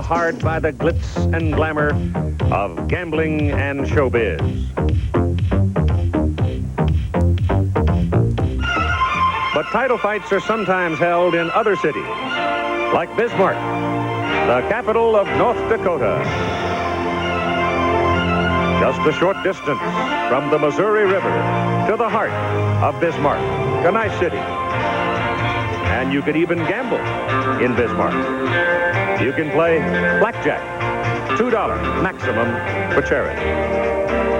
Hard by the glitz and glamour of gambling and showbiz. But title fights are sometimes held in other cities, like Bismarck, the capital of North Dakota. Just a short distance from the Missouri River to the heart of Bismarck, a nice city. And you could even gamble in Bismarck. You can play blackjack, $2 maximum for charity.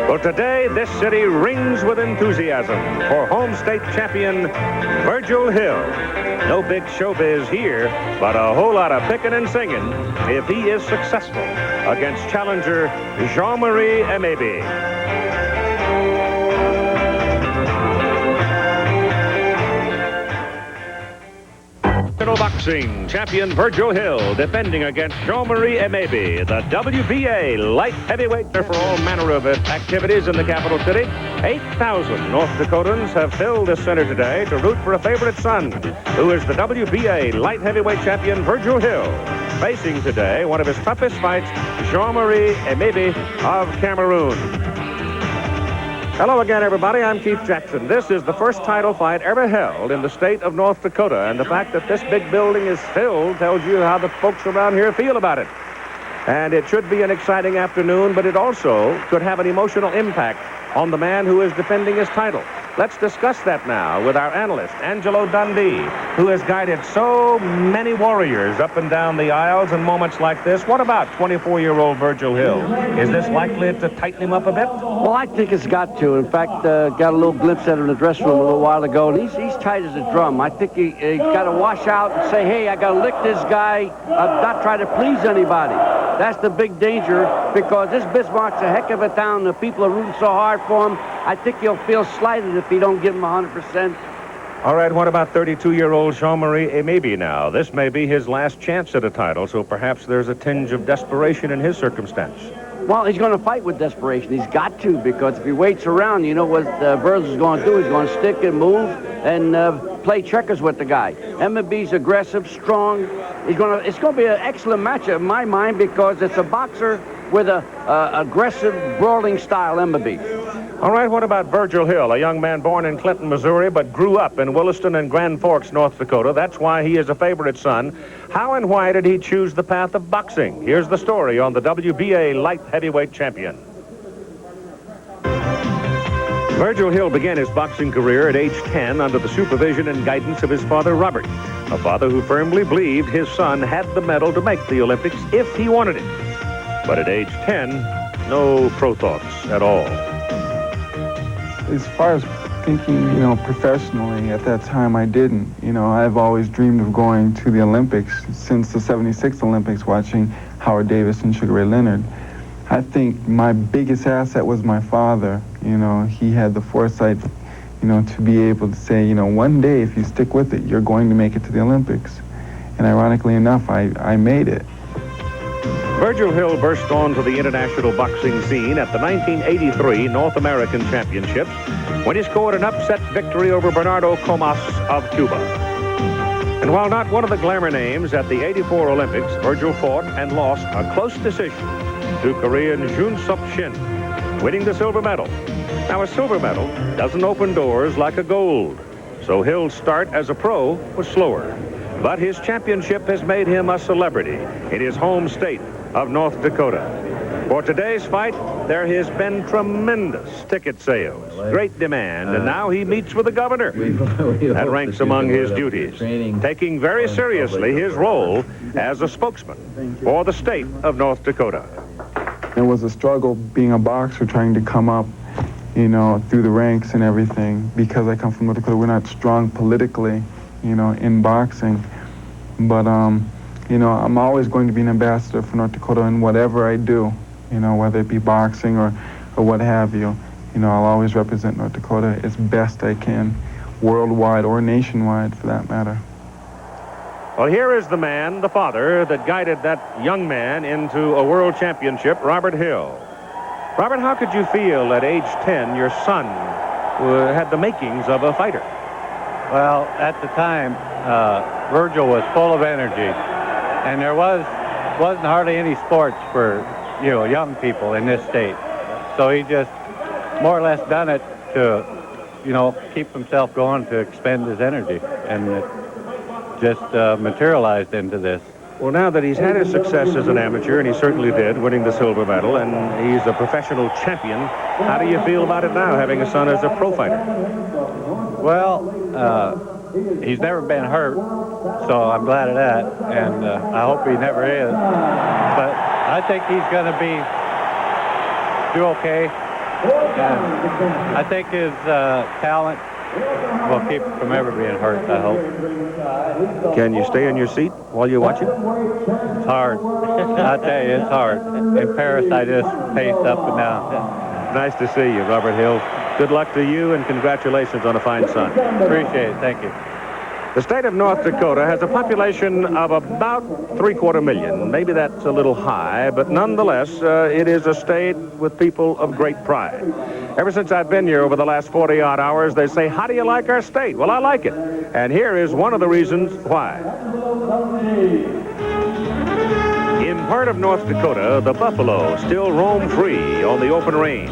Well, today, this city rings with enthusiasm for home state champion Virgil Hill. No big showbiz here, but a whole lot of picking and singing if he is successful against challenger Jean-Marie Emebe. Boxing champion Virgil Hill defending against Jean-Marie Emebe, the WBA light heavyweight. For all manner of activities in the capital city, 8,000 North Dakotans have filled the center today to root for a favorite son, who is the WBA light heavyweight champion Virgil Hill, facing today one of his toughest fights, Jean-Marie Emebe of Cameroon. Hello again, everybody. I'm Keith Jackson. This is the first title fight ever held in the state of North Dakota, and the fact that this big building is filled tells you how the folks around here feel about it. And it should be an exciting afternoon, but it also could have an emotional impact on the man who is defending his title. Let's discuss that now with our analyst, Angelo Dundee, who has guided so many warriors up and down the aisles in moments like this. What about 24-year-old Virgil Hill? Is this likely to tighten him up a bit? Well, I think it's got to. In fact, got a little glimpse at him in the dressing room a little while ago, and he's tight as a drum. I think he got to wash out and say, hey, I got to lick this guy, not try to please anybody. That's the big danger, because this Bismarck's a heck of a town. The people are rooting so hard for him. I think he'll feel slighted if he don't give him 100%. All right, what about 32-year-old Jean-Marie Emebe now? This may be his last chance at a title, so perhaps there's a tinge of desperation in his circumstance. Well, he's going to fight with desperation. He's got to, because if he waits around, you know what Virgil's going to do. He's going to stick and move and play checkers with the guy. Emebe's aggressive, strong. It's going to be an excellent matchup in my mind, because it's a boxer with a aggressive, brawling style, Emebe. All right, what about Virgil Hill, a young man born in Clinton, Missouri, but grew up in Williston and Grand Forks, North Dakota. That's why he is a favorite son. How and why did he choose the path of boxing? Here's the story on the WBA light heavyweight champion. Virgil Hill began his boxing career at age 10 under the supervision and guidance of his father, Robert, a father who firmly believed his son had the medal to make the Olympics if he wanted it. But at age 10, no pro thoughts at all. As far as thinking, professionally, at that time I didn't. I've always dreamed of going to the Olympics since the '76 Olympics, watching Howard Davis and Sugar Ray Leonard. I think my biggest asset was my father. He had the foresight, to be able to say, one day if you stick with it, you're going to make it to the Olympics. And ironically enough, I made it. Virgil Hill burst onto the international boxing scene at the 1983 North American Championships when he scored an upset victory over Bernardo Comas of Cuba. And while not one of the glamour names at the '84 Olympics, Virgil fought and lost a close decision to Korean Jun Sup Shin, winning the silver medal. Now, a silver medal doesn't open doors like a gold, so Hill's start as a pro was slower. But his championship has made him a celebrity in his home state of North Dakota. For today's fight, there has been tremendous ticket sales, great demand, and now he meets with the governor. That ranks among his duties, taking very seriously his role as a spokesman for the state of North Dakota. It was a struggle being a boxer, trying to come up, through the ranks and everything. Because I come from North Dakota, we're not strong politically, in boxing. But, I'm always going to be an ambassador for North Dakota in whatever I do, whether it be boxing or what have you. I'll always represent North Dakota as best I can, worldwide or nationwide for that matter. Well, here is the man, the father, that guided that young man into a world championship, Robert Hill. Robert, how could you feel at age 10 your son had the makings of a fighter? Well, at the time, Virgil was full of energy, and there was wasn't hardly any sports for, young people in this state. So he just more or less done it to, keep himself going, to expend his energy. And it just materialized into this. Well, now that he's had his success as an amateur, and he certainly did, winning the silver medal, and he's a professional champion, how do you feel about it now, having a son as a pro fighter? Well, he's never been hurt, so I'm glad of that, and I hope he never is. But I think he's going to do okay. And I think his talent will keep him from ever being hurt, I hope. Can you stay in your seat while you watch it? It's hard. I tell you, it's hard. In Paris, I just paced up and down. Nice to see you, Robert Hill. Good luck to you, and congratulations on a fine son. Appreciate it. Thank you. The state of North Dakota has a population of about 750,000. Maybe that's a little high, but nonetheless, it is a state with people of great pride. Ever since I've been here over the last 40-odd hours, they say, how do you like our state? Well, I like it. And here is one of the reasons why. In part of North Dakota, the buffalo still roam free on the open range.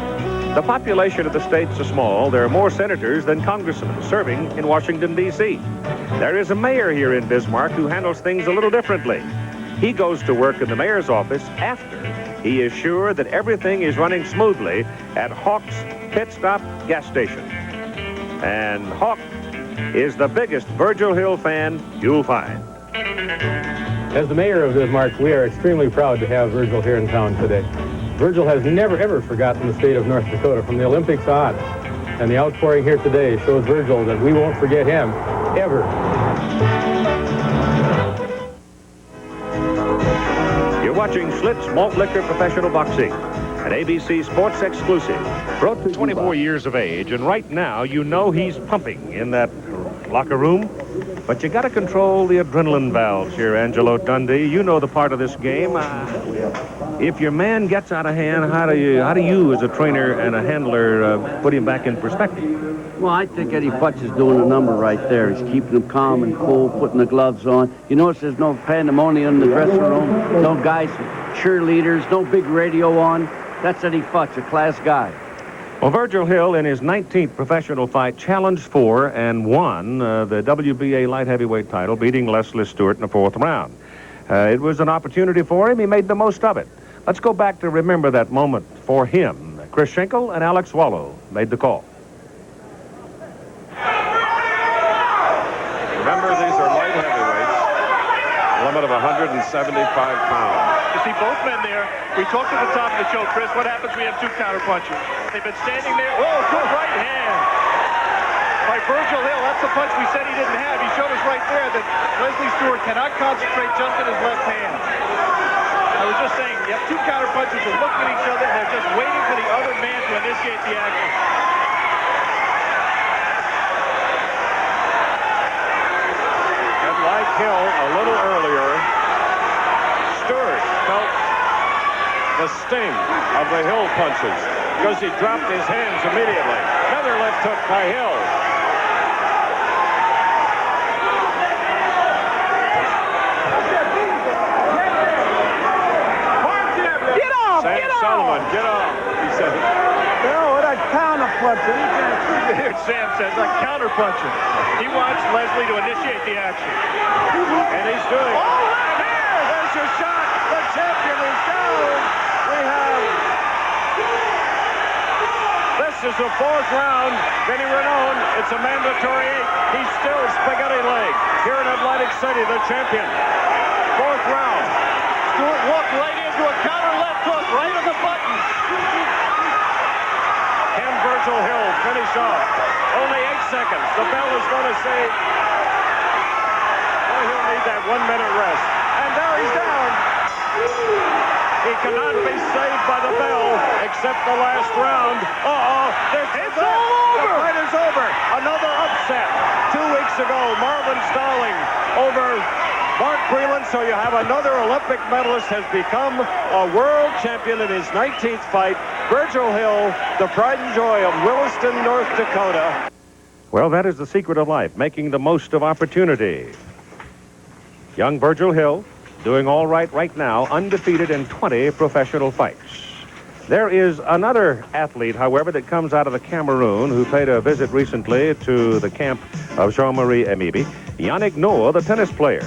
The population of the state's so small, there are more senators than congressmen serving in Washington, D.C. There is a mayor here in Bismarck who handles things a little differently. He goes to work in the mayor's office after he is sure that everything is running smoothly at Hawk's Pit Stop gas station. And Hawk is the biggest Virgil Hill fan you'll find. As the mayor of Bismarck, we are extremely proud to have Virgil here in town today. Virgil has never, ever forgotten the state of North Dakota from the Olympics on. And the outpouring here today shows Virgil that we won't forget him, ever. You're watching Schlitz Malt Liquor Professional Boxing, an ABC Sports exclusive. Brought to 24 years of age, and right now you know he's pumping in that locker room. But you got to control the adrenaline valves here, Angelo Dundee. You know the part of this game. If your man gets out of hand, how do you as a trainer and a handler, put him back in perspective? Well, I think Eddie Futch is doing a number right there. He's keeping him calm and cool, putting the gloves on. You notice there's no pandemonium in the dressing room, no guys, cheerleaders, no big radio on. That's Eddie Futch, a class guy. Well, Virgil Hill, in his 19th professional fight, challenged for and won the WBA light heavyweight title, beating Leslie Stewart in the 4th round. It was an opportunity for him. He made the most of it. Let's go back to remember that moment for him. Chris Schenkel and Alex Wallow made the call. Remember, these are light heavyweights, limit of 175 pounds. You see both men there. We talked at the top of the show, Chris. What happens? We have two counter punches. They've been standing there. Oh, good right hand by Virgil Hill. That's the punch we said he didn't have. He showed us right there that Leslie Stewart cannot concentrate just in his left hand. I was just saying, you have two counter punches. They're looking at each other. They're just waiting for the other man to initiate the action. And like Hill a little earlier, Stewart felt the sting of the Hill punches because he dropped his hands immediately. Another left hook by Hill. Solomon, get off, he said. No, what a counter puncher. Here Sam says, a counter puncher. He wants Leslie to initiate the action. And he's doing it. Oh, right here! There's your shot. The champion is down. We have... This is the 4th round. Vinny Ranone, it's a mandatory 8. He's still spaghetti leg. Here in Atlantic City, the champion. 4th round. Stewart walked right into a counter left hook, right on the button. Can Virgil Hill finish off? Only 8 seconds. The bell is going to say... Oh, he'll need that 1-minute rest. And there he's down. He cannot be saved by the bell, except the last round. It's all over. The fight is over. Another upset. 2 weeks ago, Marvin Starling over Mark Breland. So you have another Olympic medalist has become a world champion in his 19th fight. Virgil Hill, the pride and joy of Williston, North Dakota. Well, that is the secret of life, making the most of opportunity. Young Virgil Hill doing all right now, undefeated in 20 professional fights. There is another athlete, however, that comes out of the Cameroon who paid a visit recently to the camp of Jean-Marie Emebe, Yannick Noah, the tennis player.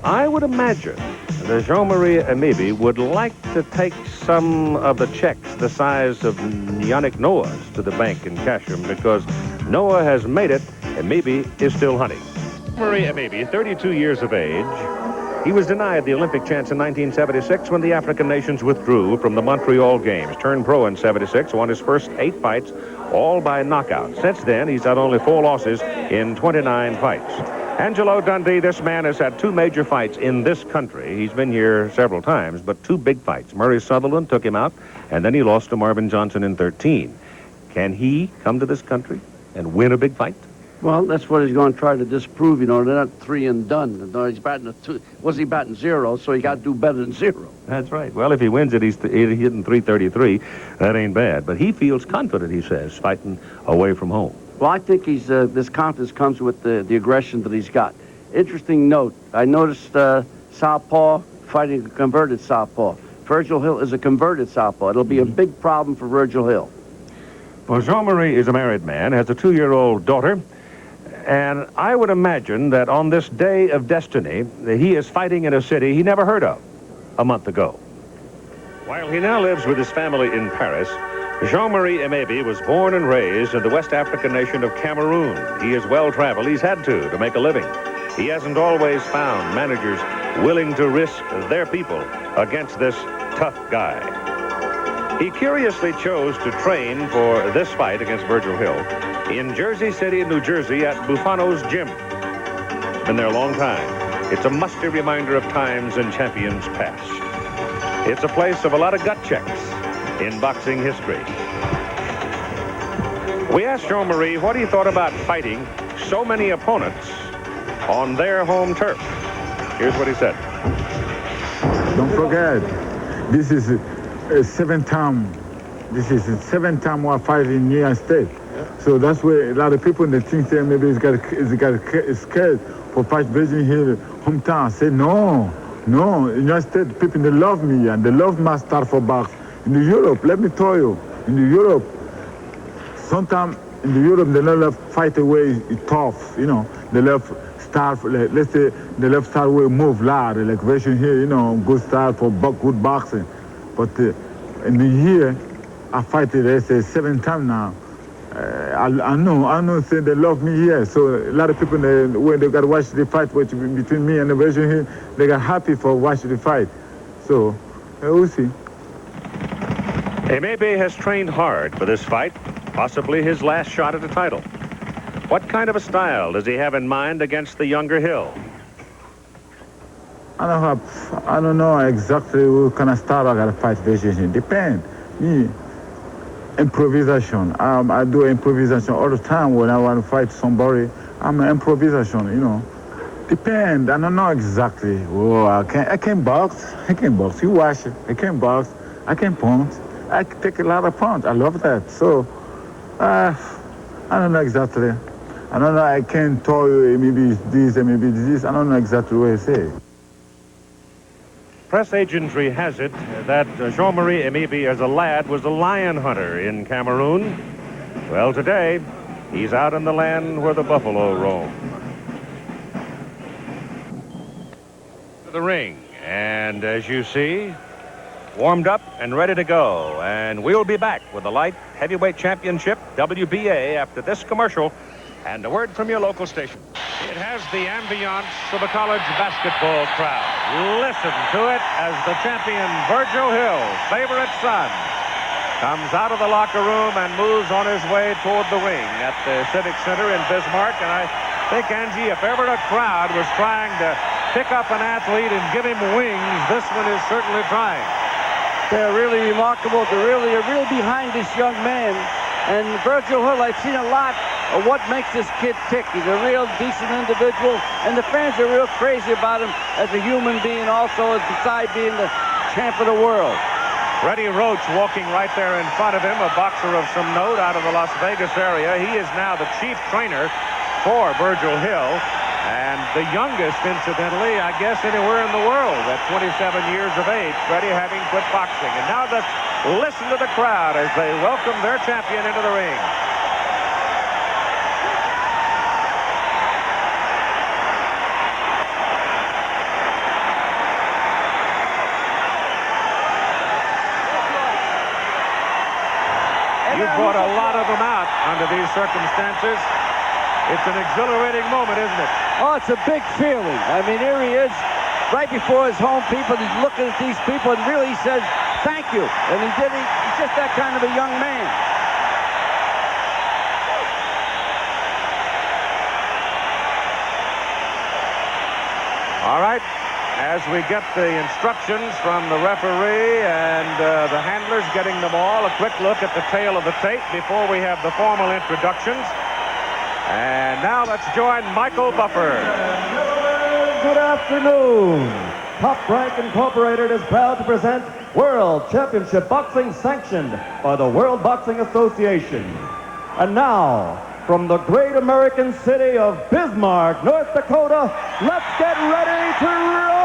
I would imagine that Jean-Marie Emebe would like to take some of the checks the size of Yannick Noah's to the bank and cash them, because Noah has made it, Emebe is still hunting. Jean-Marie Emebe, 32 years of age. He was denied the Olympic chance in 1976 when the African nations withdrew from the Montreal Games. Turned pro in 76, won his first 8 fights, all by knockout. Since then, he's had only 4 losses in 29 fights. Angelo Dundee, this man has had 2 major fights in this country. He's been here several times, but 2 big fights. Murray Sutherland took him out, and then he lost to Marvin Johnson in 13. Can he come to this country and win a big fight? Well, that's what he's going to try to disprove. You know, they're not 3 and done. No, he's batting 2. Was he batting 0? So he got to do better than 0. That's right. Well, if he wins it, he's hitting 333. That ain't bad. But he feels confident, he says, fighting away from home. Well, I think he's this confidence comes with the aggression that he's got. Interesting note. I noticed Southpaw fighting a converted Southpaw. Virgil Hill is a converted Southpaw. It'll be a big problem for Virgil Hill. Well, Jean-Marie is a married man, has a 2-year-old daughter. And I would imagine that on this day of destiny, he is fighting in a city he never heard of a month ago. While he now lives with his family in Paris, Jean-Marie Emebe was born and raised in the West African nation of Cameroon. He is well-traveled. He's had to make a living. He hasn't always found managers willing to risk their people against this tough guy. He curiously chose to train for this fight against Virgil Hill in Jersey City, New Jersey, at Bufano's Gym. Been there a long time. It's a musty reminder of times and champions past. It's a place of a lot of gut checks in boxing history. We asked Jean-Marie what he thought about fighting so many opponents on their home turf. Here's what he said. Don't forget, this is a 7th time. This is the 7th time we're fighting in New York State. So that's where a lot of people that think that maybe it's scared for fight Virgil here, hometown. I say no. In New York State, people, they love me and they love my style for box. In Europe, let me tell you, in Europe, sometimes in Europe, they love fight away tough, you know. They love start, let's say, they love start way move loud, like Virgil here, you know, good style for good boxing. But in the year, I fight it, let's say, 7 times now. I know, say they love me here. So a lot of people, when they got to watch the fight between me and the Virgil here, they got happy for watching the fight. So, we'll see. Emebe has trained hard for this fight, possibly his last shot at the title. What kind of a style does he have in mind against the younger Hill? I don't know exactly what kind of style I got to fight Virgil. Depends. Me, improvisation. I do improvisation all the time when I want to fight somebody. I'm an improvisation, you know. Depend. I don't know exactly. Oh, I can box. You watch it. I can box. I can punch. I can take a lot of punch. I love that. So, I don't know exactly. I don't know. I can't tell you maybe this and maybe this. I don't know exactly what I say. Press agentry has it that Jean-Marie Emebe, as a lad, was a lion hunter in Cameroon. Well, today, he's out in the land where the buffalo roam. To the ring, and as you see, warmed up and ready to go. And we'll be back with the Light Heavyweight Championship, WBA, after this commercial and a word from your local station. It has the ambiance of a college basketball crowd. Listen to it as the champion Virgil Hill's favorite son comes out of the locker room and moves on his way toward the ring at the Civic Center in Bismarck. And I think, Angie, if ever a crowd was trying to pick up an athlete and give him wings, this one is certainly trying. They're really remarkable. They're really behind this young man. And Virgil Hill, I've seen a lot of what makes this kid tick. He's a real decent individual, and the fans are real crazy about him as a human being also, besides being the champ of the world. Freddie Roach walking right there in front of him, a boxer of some note out of the Las Vegas area. He is now the chief trainer for Virgil Hill. And the youngest, incidentally, I guess, anywhere in the world at 27 years of age, Freddie, having quit boxing. And now listen to the crowd as they welcome their champion into the ring. You brought a lot of them out under these circumstances. It's an exhilarating moment, isn't it? Oh, it's a big feeling. I mean, here he is, right before his home people. He's looking at these people, and really he says, thank you. And he's just that kind of a young man. All right. As we get the instructions from the referee and the handlers getting them all, a quick look at the tail of the tape before we have the formal introductions. And now let's join Michael Buffer. Good afternoon. Top Rank Incorporated is proud to present World Championship Boxing sanctioned by the World Boxing Association. And now, from the great American city of Bismarck, North Dakota, let's get ready to rumble!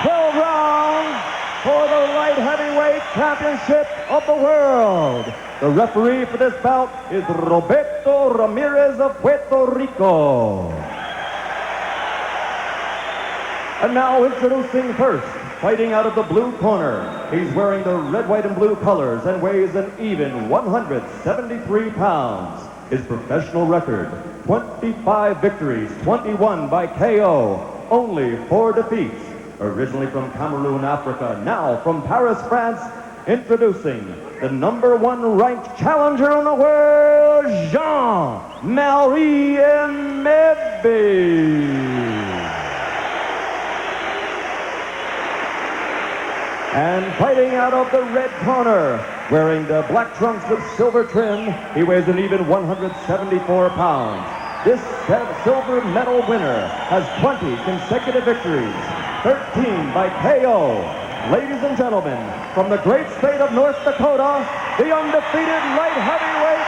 12 rounds for the light heavyweight championship of the world. The referee for this bout is Roberto Ramirez of Puerto Rico. And now introducing first, fighting out of the blue corner. He's wearing the red, white, and blue colors and weighs an even 173 pounds. His professional record, 25 victories, 21 by KO, only 4 defeats. Originally from Cameroon, Africa, now from Paris, France, introducing the #1 ranked challenger in the world, Jean-Marie Emebe. And fighting out of the red corner, wearing the black trunks with silver trim, he weighs an even 174 pounds. This silver medal winner has 20 consecutive victories, 13 by KO. Ladies and gentlemen, from the great state of North Dakota, the undefeated light heavyweight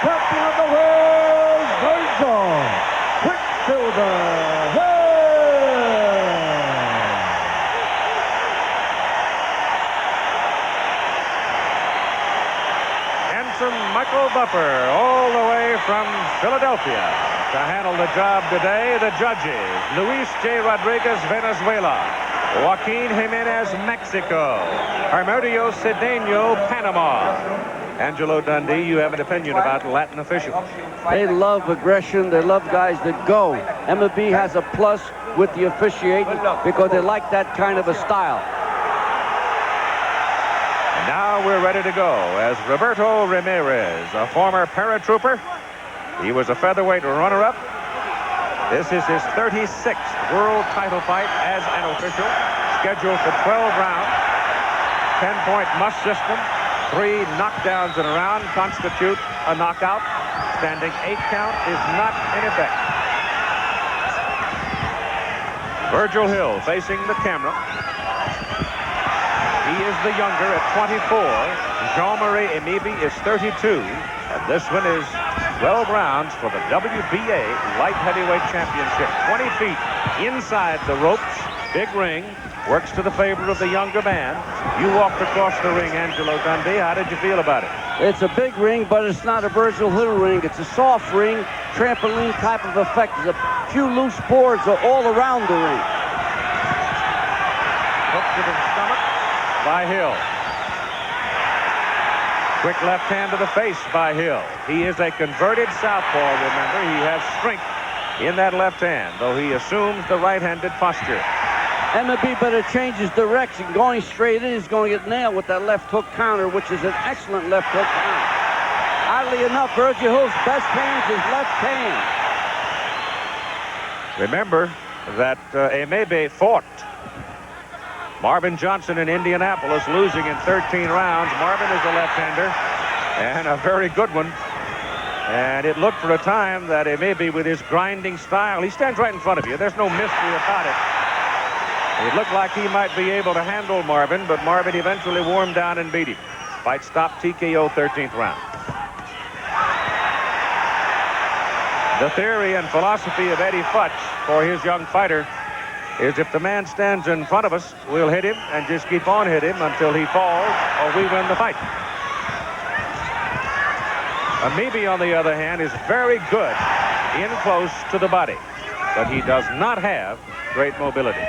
champion of the world, Virgil Quicksilver. Michael Buffer, all the way from Philadelphia. To handle the job today, the judges, Luis J. Rodriguez, Venezuela. Joaquin Jimenez, Mexico. Hermedio Cedeno, Panama. Angelo Dundee, you have an opinion about Latin officials. They love aggression. They love guys that go. Emebe has a plus with the officiating because they like that kind of a style. Now we're ready to go as Roberto Ramirez, a former paratrooper. He was a featherweight runner-up. This is his 36th world title fight as an official. Scheduled for 12 rounds. 10-point must system. 3 knockdowns in a round constitute a knockout. Standing 8 count is not in effect. Virgil Hill facing the camera. He is the younger at 24. Jean-Marie Emebe is 32. And this one is 12 rounds for the WBA Light Heavyweight Championship. 20 feet inside the ropes. Big ring. Works to the favor of the younger man. You walked across the ring, Angelo Dundee. How did you feel about it? It's a big ring, but it's not a Virgil Hill ring. It's a soft ring, trampoline type of effect. There's a few loose boards all around the ring. Hook to the stomach by Hill. Quick left hand to the face by Hill. He is a converted southpaw, remember. He has strength in that left hand, though he assumes the right-handed posture. Emebe better change his direction. Going straight in, he's going to get nailed with that left hook counter, which is an excellent left hook counter. Oddly enough, Virgil Hill's best hand is his left hand. Remember that Emebe fought Marvin Johnson in Indianapolis, losing in 13 rounds. Marvin is a left-hander, and a very good one. And it looked for a time that Emebe, with his grinding style, he stands right in front of you. There's no mystery about it. It looked like he might be able to handle Marvin, but Marvin eventually wore him down and beat him. Fight stopped, TKO, 13th round. The theory and philosophy of Eddie Futch for his young fighter is if the man stands in front of us, we'll hit him and just keep on hitting him until he falls or we win the fight. Emebe, on the other hand, is very good in close to the body, but he does not have great mobility.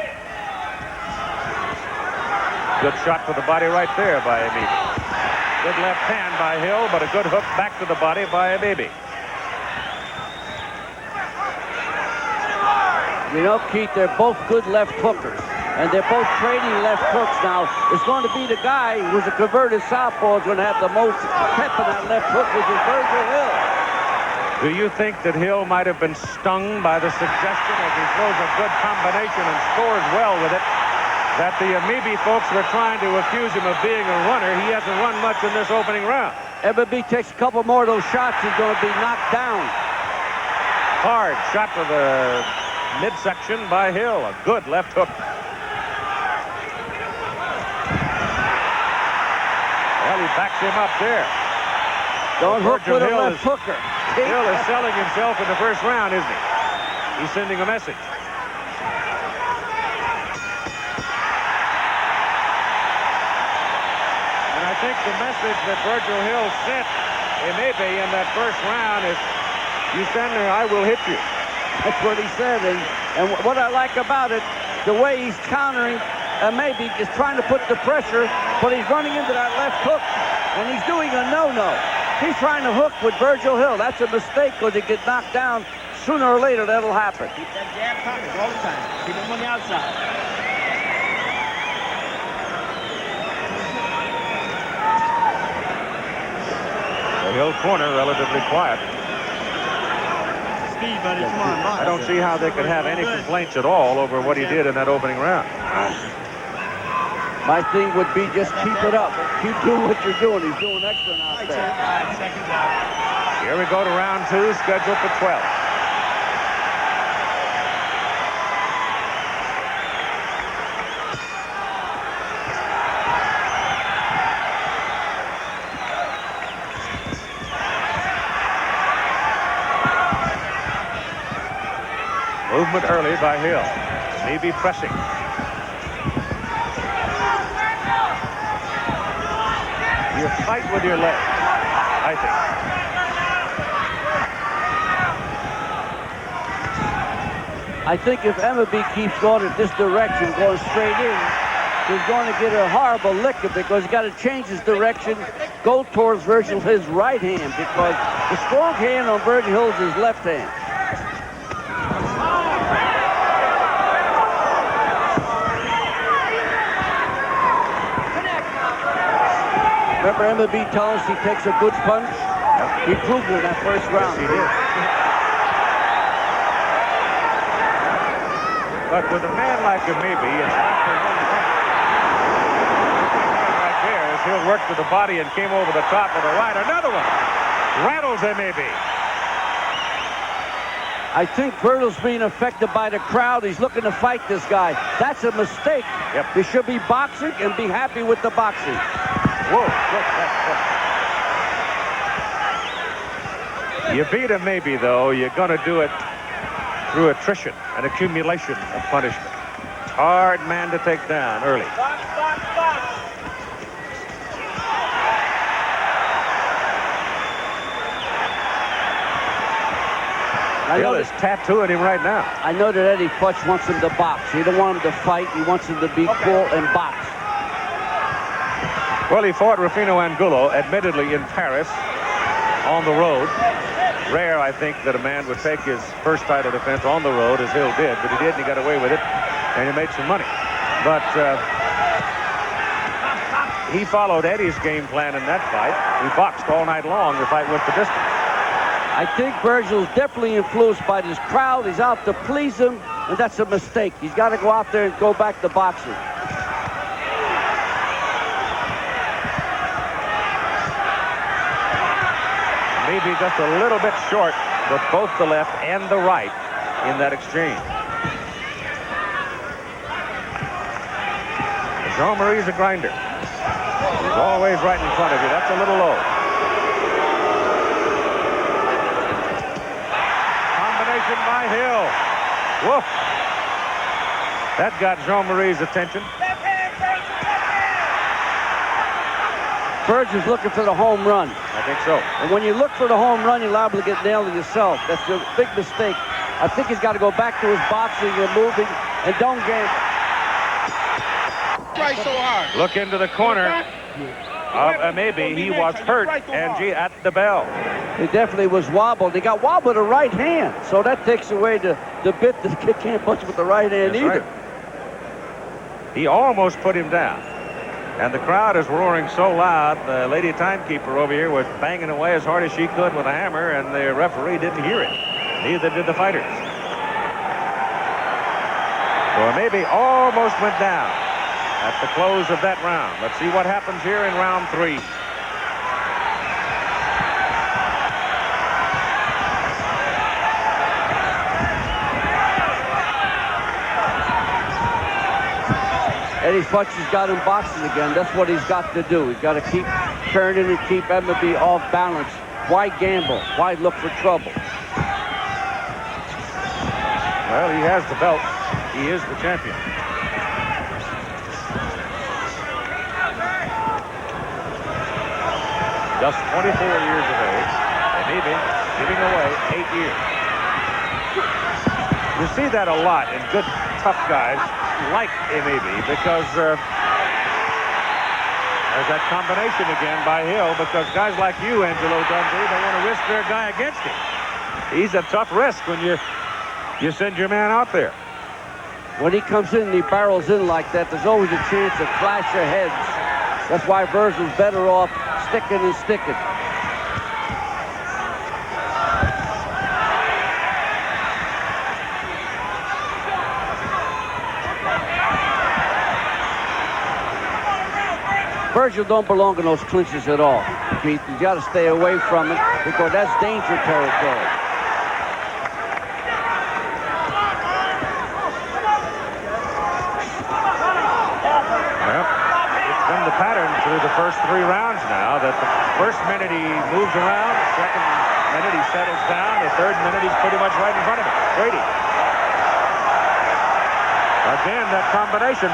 Good shot to the body right there by Emebe. Good left hand by Hill, but a good hook back to the body by Emebe. You know, Keith, they're both good left hookers, and they're both trading left hooks now. It's going to be the guy who's a converted southpaw is going to have the most pep in that left hook, which is Virgil Hill. Do you think that Hill might have been stung by the suggestion, as he throws a good combination and scores well with it, that the Emebe folks were trying to accuse him of being a runner? He hasn't run much in this opening round. Emebe takes a couple more of those shots, he's going to be knocked down. Hard shot to the midsection by Hill. A good left hook. Well, he backs him up there. Don't hook with a Hill left hooker. Hill is selling himself in the first round, isn't he? He's sending a message. And I think the message that Virgil Hill sent Emebe in that first round is, you stand there, I will hit you. That's what he said, and what I like about it, the way he's countering, Emebe is trying to put the pressure, but he's running into that left hook, and he's doing a no-no. He's trying to hook with Virgil Hill. That's a mistake because he gets knocked down. Sooner or later, that'll happen. Keep that jab coming all the time. Keep him on the outside. The Hill corner relatively quiet. Speed, buddy. Come on, boss. I don't see how they could have any complaints at all over what he did in that opening round. My thing would be just keep it up. Keep doing what you're doing. He's doing excellent out there. 5 seconds out. Here we go to round 2, scheduled for 12. Movement early by Hill. Maybe pressing. You fight with your leg, I think. I think if Emebe keeps going in this direction, going straight in, he's going to get a horrible licking because he's got to change his direction, go towards Virgil his right hand, because the strong hand on Virgil Hill is his left hand. Remember Emebe tells us he takes a good punch? He proved it in that first round. Yes, he did. But with a man like Emebe, it's not for one punch. Right there, as Hill worked to the body and came over the top with a right. Another one. Rattles Emebe. I think Virgil's being affected by the crowd. He's looking to fight this guy. That's a mistake. Yep. He should be boxing and be happy with the boxing. Whoa, look, you beat him maybe, though. You're going to do it through attrition and accumulation of punishment. Hard man to take down early. Hill is tattooing him right now. I know that Eddie Futch wants him to box. He don't want him to fight. He wants him to be cool and box. Well, he fought Rufino Angulo, admittedly in Paris, on the road. Rare, I think, that a man would take his first title defense on the road, as Hill did, but he did, and he got away with it, and he made some money. But he followed Eddie's game plan in that fight. He boxed all night long. The fight went the distance. I think Virgil's definitely influenced by this crowd. He's out to please him, and that's a mistake. He's got to go out there and go back to boxing. Maybe just a little bit short with both the left and the right in that exchange. Jean-Marie's a grinder. He's always right in front of you. That's a little low. combination by Hill. Woof. That got Jean-Marie's attention. Virgil's looking for the home run. I think so. And when you look for the home run, you're liable to get nailed yourself. That's a big mistake. I think he's got to go back to his boxing and moving and don't gamble. Try so hard. Look into the corner of Emebe. He was hurt, Angie, at the bell. He definitely was wobbled. He got wobbled with the right hand. So that takes away the bit that he can't punch with the right hand That's either. right. He almost put him down. And the crowd is roaring so loud, the lady timekeeper over here was banging away as hard as she could with a hammer, and the referee didn't hear it. Neither did the fighters. So Emebe almost went down at the close of that round. Let's see what happens here in round 3. Eddie Futch's got him boxing again. That's what he's got to do. He's got to keep turning and keep Emebe off balance. Why gamble? Why look for trouble? Well, he has the belt. He is the champion. Just 24 years of age. Emebe giving away 8 years. You see that a lot in good, tough guys like Emebe because there's that combination again by Hill, because guys like you, Angelo Dundee, they want to risk their guy against him. He's a tough risk when you send your man out there. When he comes in and he barrels in like that, there's always a chance of clash of heads. That's why Virgil's better off sticking and sticking. Virgil don't belong in those clinches at all, Keith. You got to stay away from it because that's danger territory. Well, it's been the pattern through the first 3 rounds now that the first minute he moves around, the second minute he settles down, the third minute he's pretty much right in front of him. Brady. Again, that combination.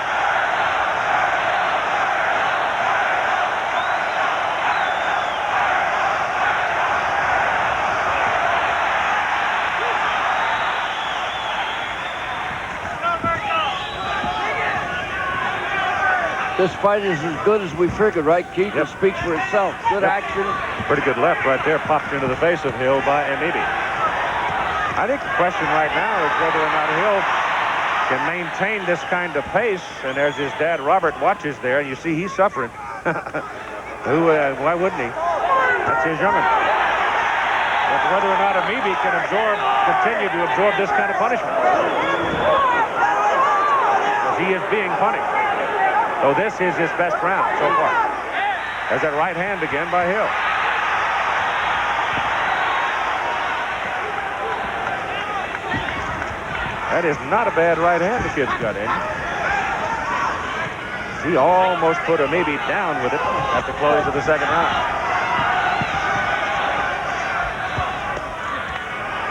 This fight is as good as we figured, right, Keith? Yep. It speaks for itself. Good action. Pretty good left right there, popped into the face of Hill by Emebe. I think the question right now is whether or not Hill can maintain this kind of pace. And there's his dad, Robert, watches there, and you see he's suffering. Why wouldn't he? That's his young'un. But whether or not Emebe can continue to absorb this kind of punishment. Because he is being punished. So this is his best round so far. There's that right hand again by Hill. That is not a bad right hand the kid's got in. He almost put Emebe down with it at the close of the second round.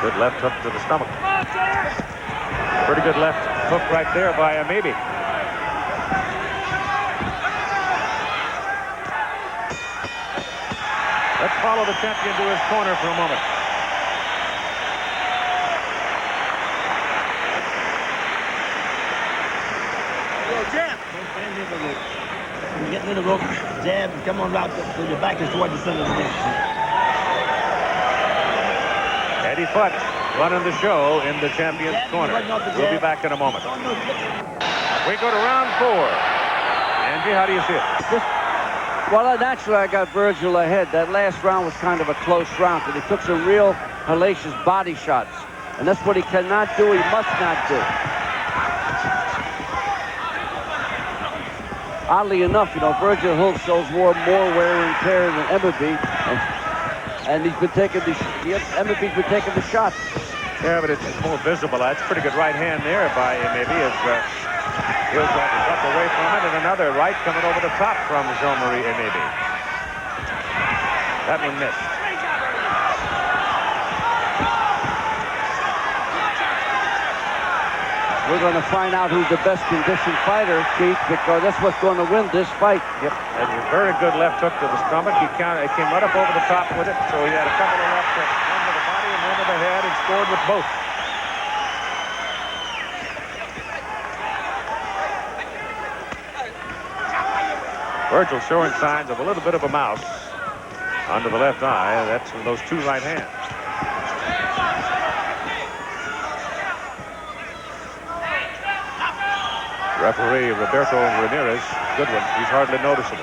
Good left hook to the stomach. Pretty good left hook right there by Emebe. Let's follow the champion to his corner for a moment. Get rid of the jab and come on right so your back is toward the center of the ring. Eddie Futch running the show in the champion's corner. We'll be back in a moment. We go to round 4. Angie, how do you see it? Well, naturally, I got Virgil ahead. That last round was kind of a close round, and he took some real hellacious body shots. And that's what he cannot do, he must not do. Oddly enough, you know, Virgil Hill shows more wear and tear than Emebe, and he's been taking Emebe's been taking the shots. Yeah, but it's more visible. That's a pretty good right hand there by Emebe as Hill's going to duck away from it, and another right coming over the top from Jean-Marie Emebe. That one missed. We're going to find out who's the best conditioned fighter, Keith, because that's what's going to win this fight. Yep, and a very good left hook to the stomach. He came right up over the top with it, so he had a couple of left hooks, one to the body and one to the head, and scored with both. Virgil showing signs of a little bit of a mouse under the left eye. That's from those two right hands. Referee Roberto Ramirez, good one. He's hardly noticeable.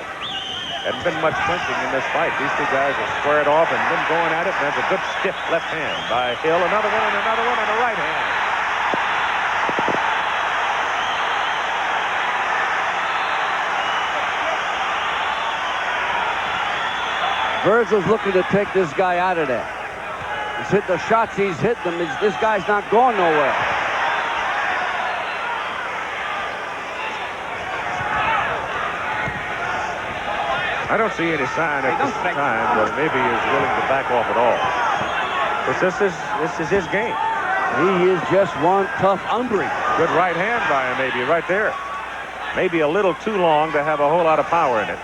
Hadn't been much clinching in this fight. These two guys are squared off and then going at it. And there's a good stiff left hand by Hill. Another one and another one on the right hand. Virgil's looking to take this guy out of there. He's hit the shots he's hit them. This guy's not going nowhere. I don't see any sign at this time that maybe is willing to back off at all. But this is his game. He is just one tough hombre. Good right hand by him, maybe right there. Maybe a little too long to have a whole lot of power in it.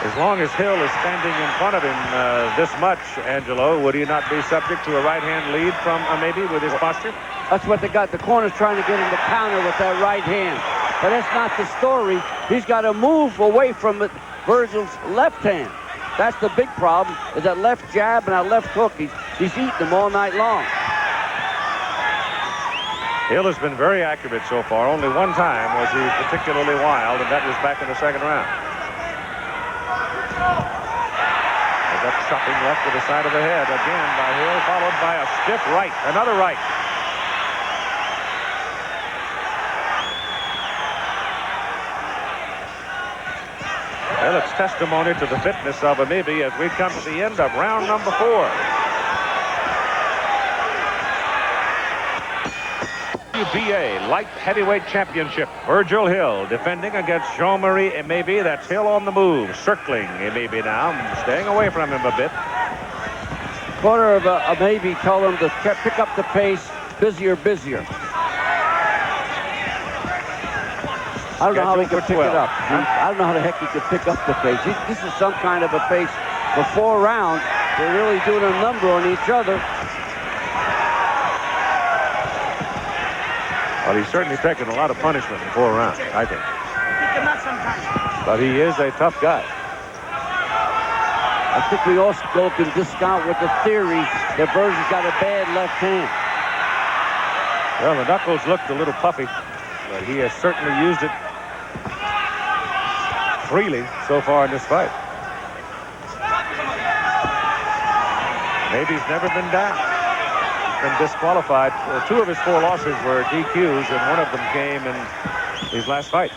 As long as Hill is standing in front of him this much, Angelo, would he not be subject to a right-hand lead from Emebe with his posture? That's what they got. The corner's trying to get him to counter with that right hand. But that's not the story. He's got to move away from it. Virgil's left hand. That's the big problem, is that left jab and that left hook. He's eating them all night long. Hill has been very accurate so far. Only one time was he particularly wild, and that was back in the second round. That chopping left to the side of the head again by Hill, followed by a stiff right. Another right. Well, it's testimony to the fitness of Emebe as we come to the end of round number 4. WBA Light Heavyweight Championship. Virgil Hill defending against Jean-Marie Emebe. That's Hill on the move, circling Emebe now, staying away from him a bit. Corner of Emebe told him to pick up the pace, busier. I don't know how he could pick it up. I don't know how the heck he could pick up the pace. This is some kind of a pace for 4 rounds. They're really doing a number on each other. Well, he's certainly taken a lot of punishment in 4 rounds, I think. But he is a tough guy. I think we also can discount with the theory that Virgil's got a bad left hand. Well, the knuckles looked a little puffy, but he has certainly used it freely so far in this fight. Maybe he's never been down. He's been disqualified. 2 of his 4 losses were DQs, and one of them came in his last fight.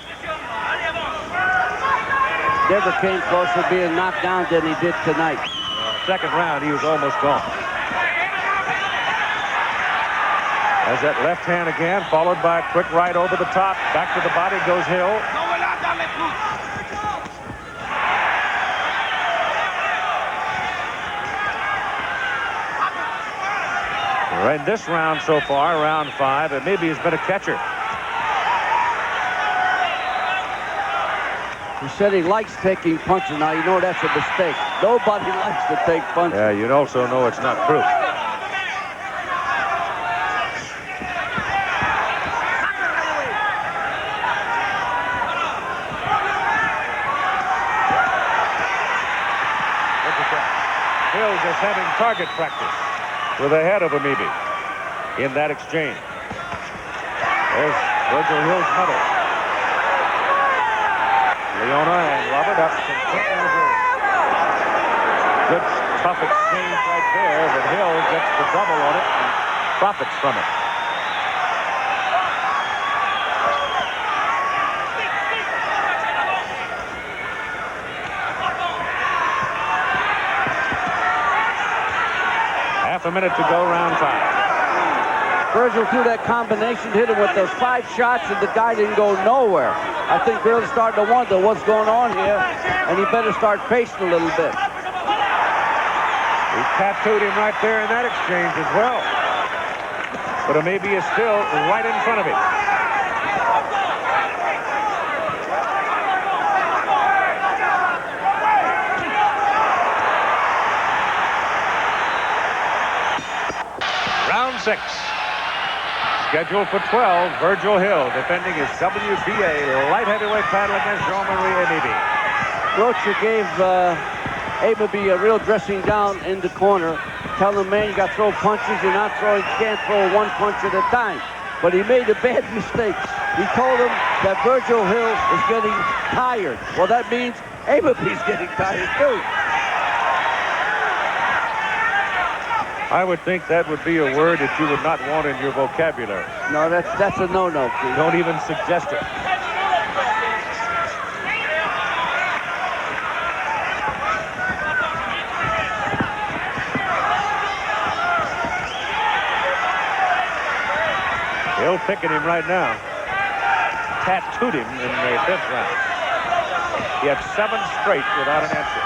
Never came close to being knocked down than he did tonight. Second round, he was almost gone. As that left hand again, followed by a quick right over the top. Back to the body goes Hill. In this round so far, round 5, and maybe he's been a catcher. He said he likes taking punches. Now, you know that's a mistake. Nobody likes to take punches. Yeah, you also know it's not true. Look at that. Hill just having target practice with the head of Emebe in that exchange. There's Virgil Hill's medal. Leona and Robert up. Good tough exchange right there, but Hill gets the double on it and profits from it. Half a minute to go, round 5. Virgil threw that combination, hit him with those 5 shots, and the guy didn't go nowhere. I think Virgil's starting to wonder what's going on here, and he better start pacing a little bit. He tattooed him right there in that exchange as well. But Emebe is still right in front of him. Round 6. Scheduled for 12, Virgil Hill defending his WBA light heavyweight title against Jean-Marie Emebe. Rocha gave Emebe a real dressing down in the corner, telling him, man, you got to throw punches. You're not throwing, you can't throw one punch at a time. But he made a bad mistake. He told him that Virgil Hill is getting tired. Well, that means Emebe's getting tired too. I would think that would be a word that you would not want in your vocabulary. No, that's a no-no, Keith. Don't even suggest it. Hill picking him right now. Tattooed him in the 5th round. He had 7 straight without an answer.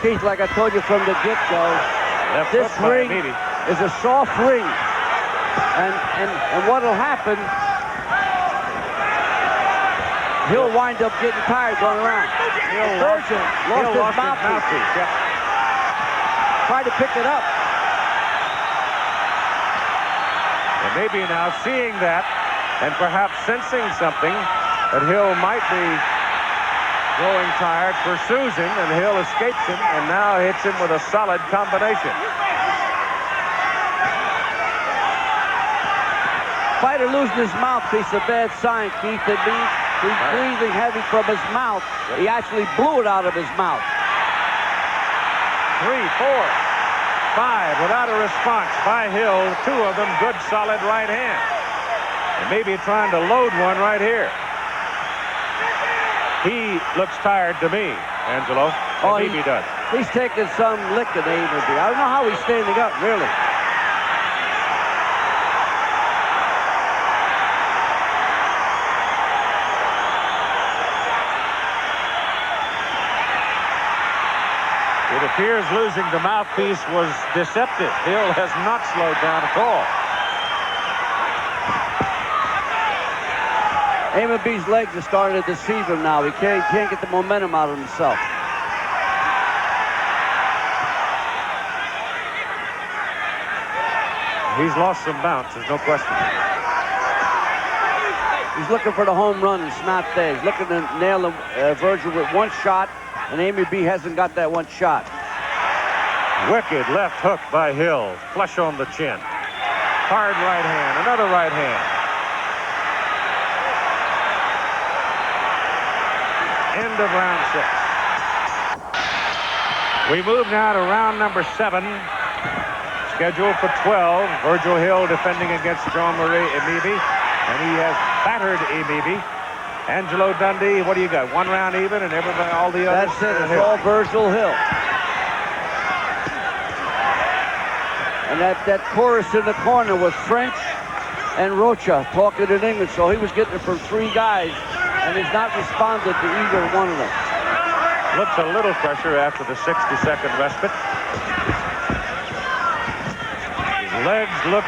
Keith, like I told you from the get-go, this ring is a soft ring. And what'll happen, he'll wind up getting tired going around. Virgil lost his mouthpiece. Yep. Tried to pick it up. And maybe now seeing that and perhaps sensing something that Hill might be growing tired, pursues him, and Hill escapes him, and now hits him with a solid combination. Fighter losing his mouthpiece, a bad sign, Keith. It means he's breathing heavy from his mouth. He actually blew it out of his mouth. 3, 4, 5 without a response by Hill. 2 of them good, solid right hand. And maybe trying to load one right here. He looks tired to me, Angelo. Oh, he does. He's taking some licking, Emebe. I don't know how he's standing up, really. It appears losing the mouthpiece was deceptive. Hill has not slowed down at all. Emebe's legs are starting to deceive him now. He can't get the momentum out of himself. He's lost some bounce, there's no question. He's looking for the home run, and it's not there. He's looking to nail Virgil with one shot, and Emebe hasn't got that one shot. Wicked left hook by Hill, flush on the chin. Hard right hand, another right hand. End of round 6. We move now to round number 7. Scheduled for 12. Virgil Hill defending against Jean-Marie Emebe. And he has battered Emebe. Angelo Dundee, what do you got? 1 round even and everybody, all the others? That's it. It's all Virgil Hill. And that chorus in the corner was French and Rocha talking in English. So he was getting it from 3 guys. And he's not responded to either one of them. Looks a little pressure after the 60-second respite. His legs look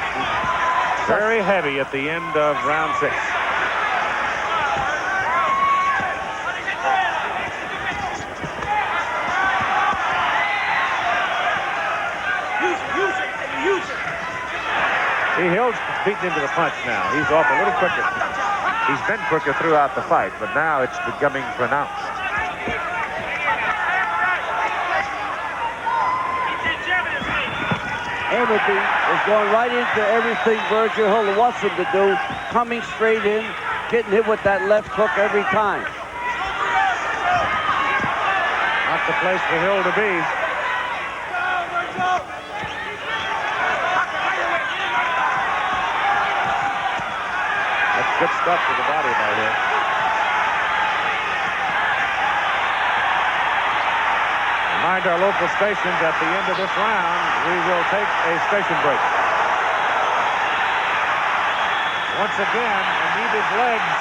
very heavy at the end of round 6. Hill's beaten into the punch now. He's off a little quicker. He's been quicker throughout the fight, but now it's becoming pronounced. Emebe is going right into everything Virgil Hill wants him to do, coming straight in, getting hit with that left hook every time. Not the place for Hill to be. That's good stuff to the body by Hill. Remind our local stations at the end of this round, we will take a station break. Once again, Emebe's legs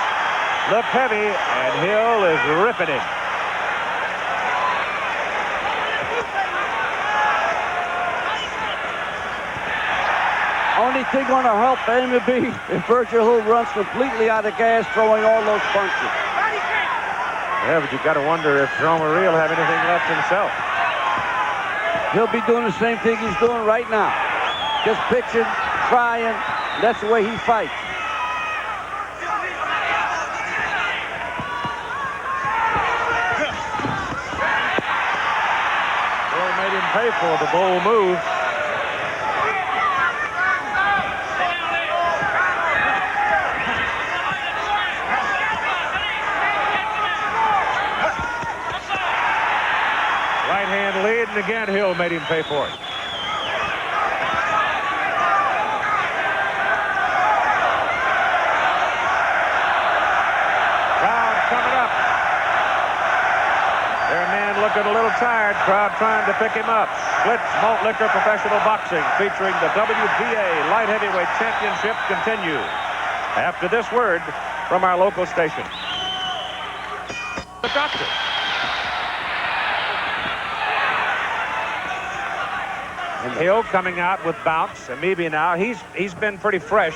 look heavy, and Hill is ripping him. Only thing going to help Emebe if Virgil Hill runs completely out of gas throwing all those punches. Yeah, but you got to wonder if Jean-Marie will have anything left himself. He'll be doing the same thing he's doing right now. Just pitching, trying. That's the way he fights. Hill made him pay for the bold move. Right hand lead, and again Hill made him pay for it. Crowd coming up. Their man looking a little tired. Crowd trying to pick him up. Splits Malt Liquor Professional Boxing featuring the WBA Light Heavyweight Championship continue after this word from our local station. The doctor. And Hill coming out with bounce. Emebe now, he's been pretty fresh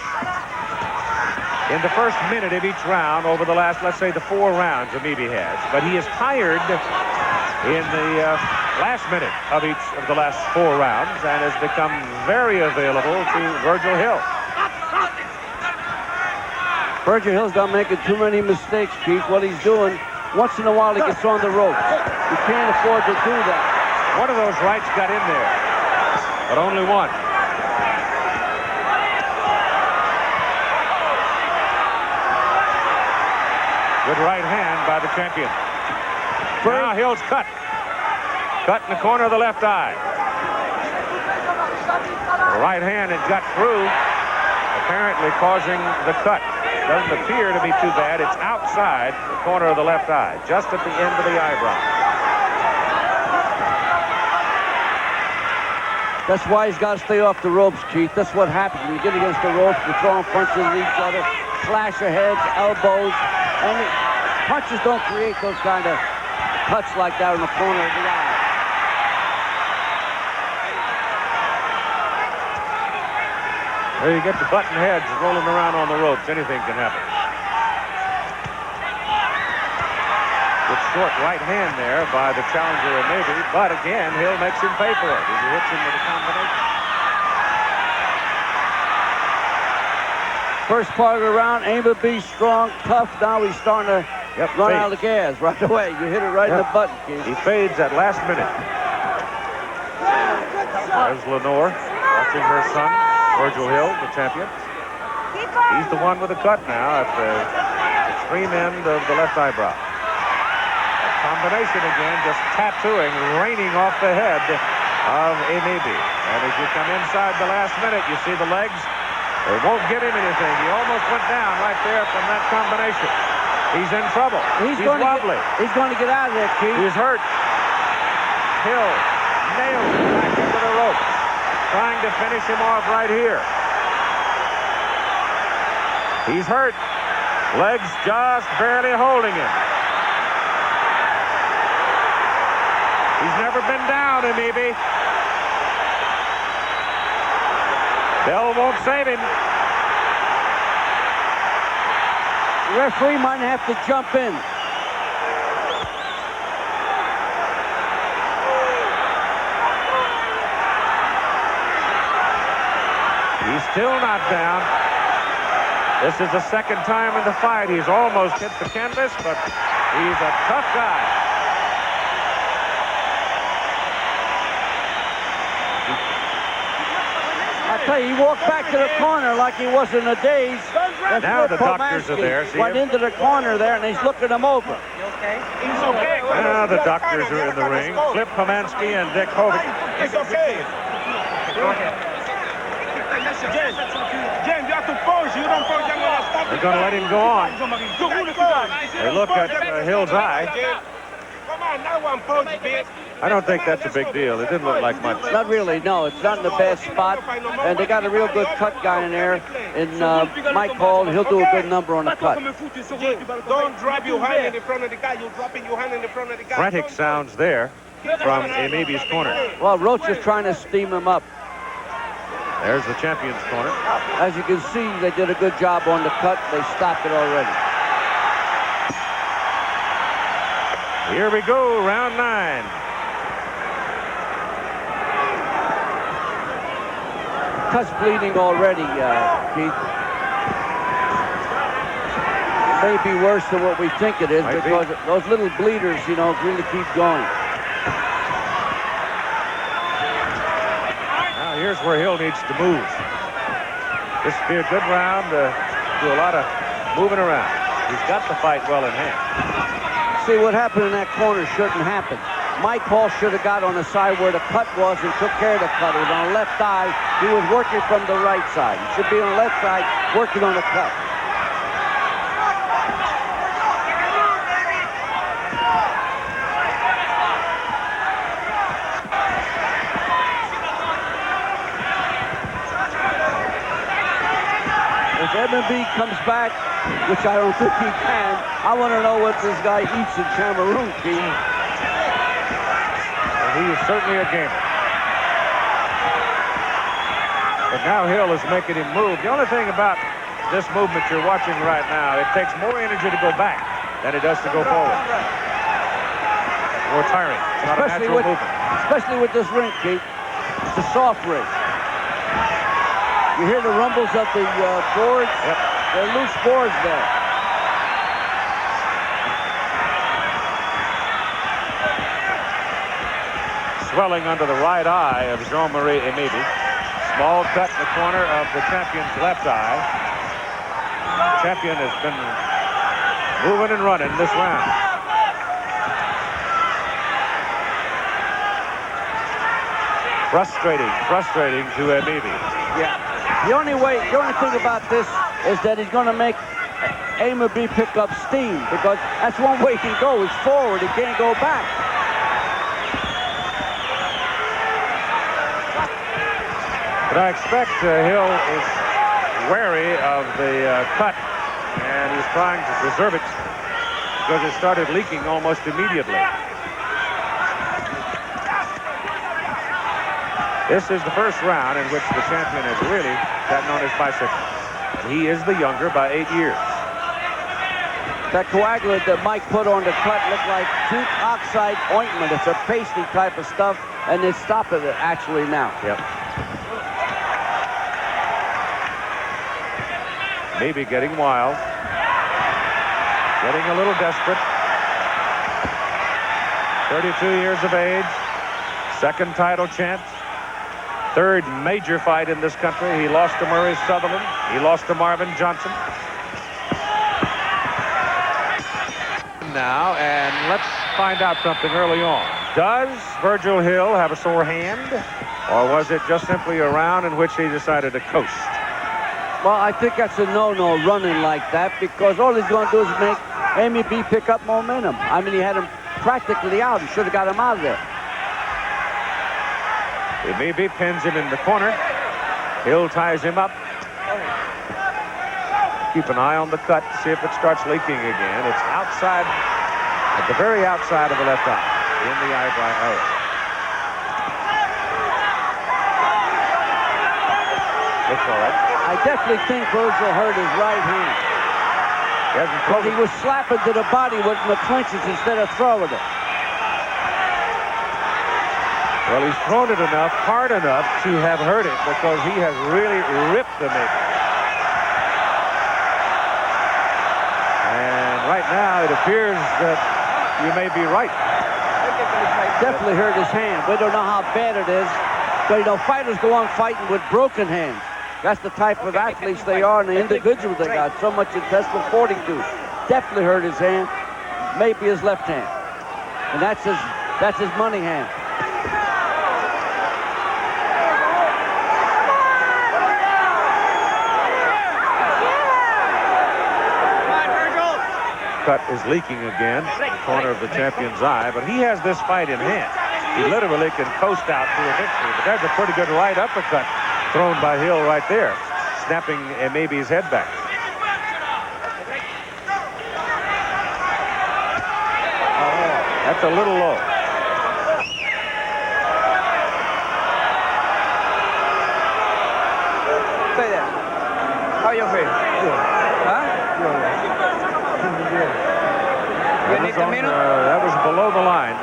in the first minute of each round over the last, let's say, the 4 rounds Emebe has. But he is tired in the last minute of each of the last 4 rounds and has become very available to Virgil Hill. Virgil Hill's not making too many mistakes, Keith. What he's doing, once in a while he gets on the ropes. He can't afford to do that. One of those rights got in there, but only one. Good right hand by the champion. Now Hill's cut. Cut in the corner of the left eye. The right hand had got through, apparently causing the cut. Doesn't appear to be too bad. It's outside the corner of the left eye, just at the end of the eyebrow. That's why he's got to stay off the ropes, Keith. That's what happens when you get against the ropes. You're throwing punches at each other, slash your heads, elbows. And punches don't create those kind of cuts like that in the corner of the eye. There you get the button heads rolling around on the ropes. Anything can happen. Good short right hand there by the challenger Emebe, but again, Hill makes him pay for it. He hits him with a combination. First part of the round, Emebe strong, tough. Now he's starting to run out of the gas right away. You hit it right in the button, Keith. He fades at last minute. There's Lenore watching her son, Virgil Hill, the champion. He's the one with the cut now at the extreme end of the left eyebrow. A combination again, just tattooing, raining off the head of Emebe. And as you come inside the last minute, you see the legs. They won't give him anything. He almost went down right there from that combination. He's in trouble. He's wobbly. He's going to get out of there, Keith. He's hurt. Hill nails him back into the ropes, trying to finish him off right here. He's hurt. Legs just barely holding him. He's never been down, Emebe. Bell won't save him. The referee might have to jump in. He's still not down. This is the second time in the fight he's almost hit the canvas, but he's a tough guy. I tell you, he walked back to the corner like he was in a daze. Now the doctors are there. Went into the corner there, and he's looking him over. He's okay. Now the doctors are in the ring. Flip Pomansky and Dick Hovick. He's okay. James, you have to pose. You don't pose, I'm gonna stop. They're going to let him go on. They look at Hill's eye. Come on, now one pose, bitch. I don't think that's a big deal. It didn't look like much. Not really, no. It's not in a bad spot. And they got a real good cut guy in there. And Mike Hall, he'll do a good number on the cut. Don't drop your hand in front of the guy. You're dropping your hand in front of the guy. Frantic sounds there from Emebe's corner. Well, Roach is trying to steam him up. There's the champion's corner. As you can see, they did a good job on the cut. They stopped it already. Here we go, round 9. Cut's bleeding already, Keith. It may be worse than what we think it is because those little bleeders, you know, really keep going. Now here's where Hill needs to move. This would be a good round to do a lot of moving around. He's got the fight well in hand. See, what happened in that corner shouldn't happen. Mike Hall should have got on the side where the cut was and took care of the cut. It was on the left eye. He was working from the right side. He should be on the left side working on the cut. If Emebe comes back, which I don't think he can, I want to know what this guy eats in Cameroon, Keith. He is certainly a gamer. But now Hill is making him move. The only thing about this movement you're watching right now, it takes more energy to go back than it does to go forward. More tiring. It's not a natural movement. Especially with this ring, Keith. It's a soft ring. You hear the rumbles of the boards? Yep. They're loose boards there. Swelling under the right eye of Jean-Marie Emebe. Small cut in the corner of the champion's left eye. The champion has been moving and running this round. Frustrating to Emebe. Yeah. The only thing about this is that he's going to make Emebe pick up steam because that's one way he can go is forward. He can't go back. But I expect Hill is wary of the cut, and he's trying to preserve it because it started leaking almost immediately. This is the first round in which the champion has really gotten on his bicycle. He is the younger by 8 years. That coagulant that Mike put on the cut looked like zinc oxide ointment. It's a pasty type of stuff, and they stop it actually now. Yep. Maybe getting wild. Getting a little desperate. 32 years of age. Second title chance. Third major fight in this country. He lost to Murray Sutherland. He lost to Marvin Johnson. Now, and let's find out something early on. Does Virgil Hill have a sore hand? Or was it just simply a round in which he decided to coast? Well, I think that's a no-no running like that because all he's going to do is make Emebe pick up momentum. I mean, he had him practically out. He should have got him out of there. Emebe pins him in the corner. Hill ties him up. Keep an eye on the cut to see if it starts leaking again. It's outside, at the very outside of the left eye, in the eyebrow area. Looks all right. I definitely think Virgil hurt his right hand. But he was slapping to the body with the clinches instead of throwing it. Well, he's thrown it enough, hard enough to have hurt it because he has really ripped the Emebe. And right now, it appears that you may be right. Definitely hurt his hand. We don't know how bad it is. But, you know, fighters go on fighting with broken hands. That's the type of athletes they are and the individuals they got. So much intestinal fortitude. Definitely hurt his hand. Maybe his left hand. And that's his money hand. Cut is leaking again in the corner of the champion's eye, but he has this fight in hand. He literally can coast out to a victory, but there's a pretty good right uppercut thrown by Hill right there, snapping Emebe's head back. That's a little low. stay there. How you feel? Huh? You need a minute? That was below the line.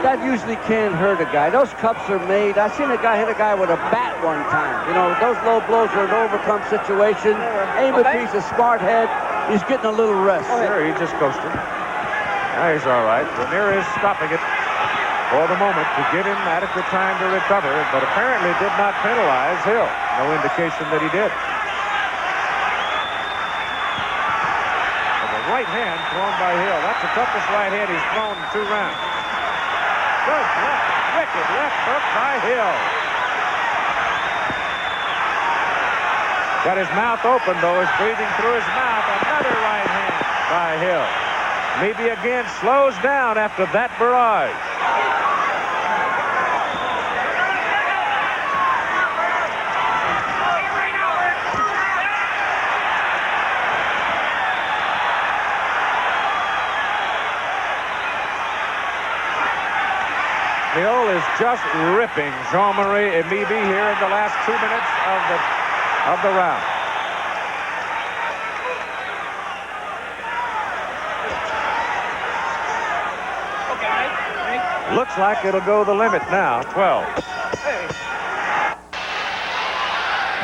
That usually can't hurt a guy. Those cups are made. I seen a guy hit a guy with a bat one time. You know, those low blows are an overcome situation. Emebe's a smart head. He's getting a little rest. Sure, he just coasted. Now he's all right. Ramirez stopping it for the moment to give him adequate time to recover, but apparently did not penalize Hill. No indication that he did. The right hand thrown by Hill. That's the toughest right hand he's thrown in 2 rounds. Good left, wicked left hook by Hill. Got his mouth open, though. He's breathing through his mouth. Another right hand by Hill. Maybe again slows down after that barrage. Hill is just ripping Jean-Marie Emebe here in the last 2 minutes of the round. Looks like it'll go the limit now, 12.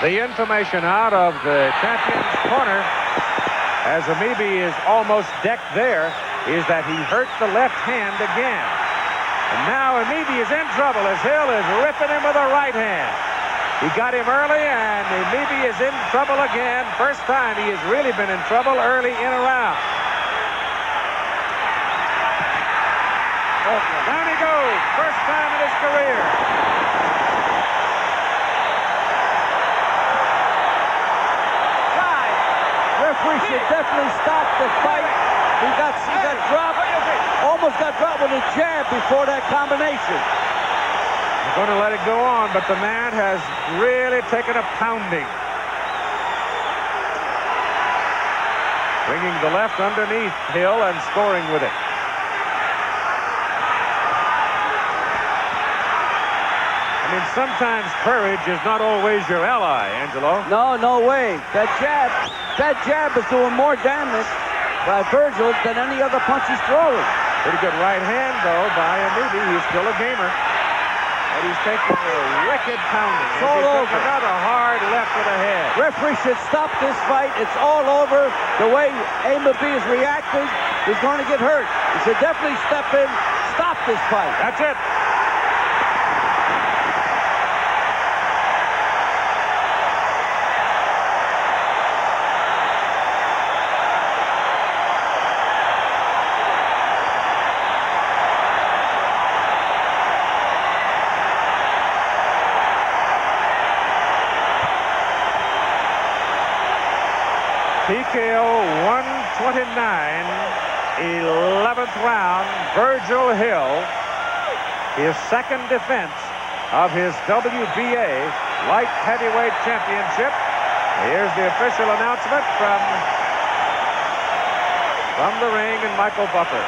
The information out of the champion's corner, as Emebe is almost decked there, is that he hurt the left hand again. And now Emebe is in trouble as Hill is ripping him with a right hand. He got him early, and Emebe is in trouble again. First time he has really been in trouble early in a round. Down he goes. First time in his career. Referee should definitely stop the fight. He got dropped. Almost got dropped with a jab before that combination. I'm going to let it go on, but the man has really taken a pounding. Bringing the left underneath Hill and scoring with it. I mean, sometimes courage is not always your ally, Angelo. No way. That jab is doing more damage by Virgil than any other punch he's throwing. Pretty good right hand, though, by Emebe. He's still a gamer. But he's taking a wicked pounding. It's all over. Another hard left to the head. Referee should stop this fight. It's all over. The way Emebe is reacting, he's going to get hurt. He should definitely step in, stop this fight. That's it. TKO 129, 11th round, Virgil Hill, his second defense of his WBA light heavyweight championship. Here's the official announcement from the ring and Michael Buffer.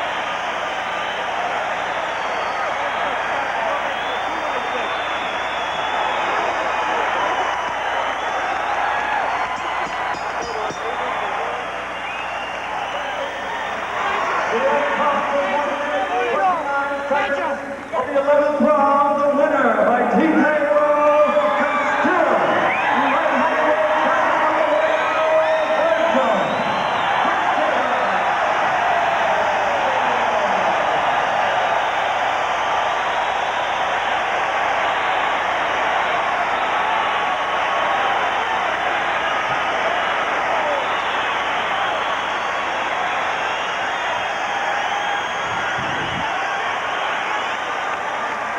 The 11th round, the winner by TKO,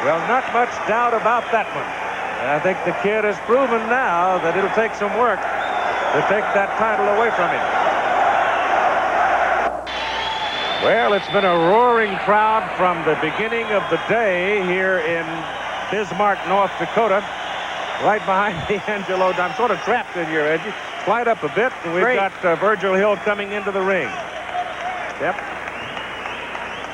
Well, not much doubt about that one. I think the kid has proven now that it'll take some work to take that title away from him. Well, it's been a roaring crowd from the beginning of the day here in Bismarck, North Dakota. Right behind me, Angelo. I'm sort of trapped in here, Edgy. Slide up a bit, and we've got Virgil Hill coming into the ring. Yep.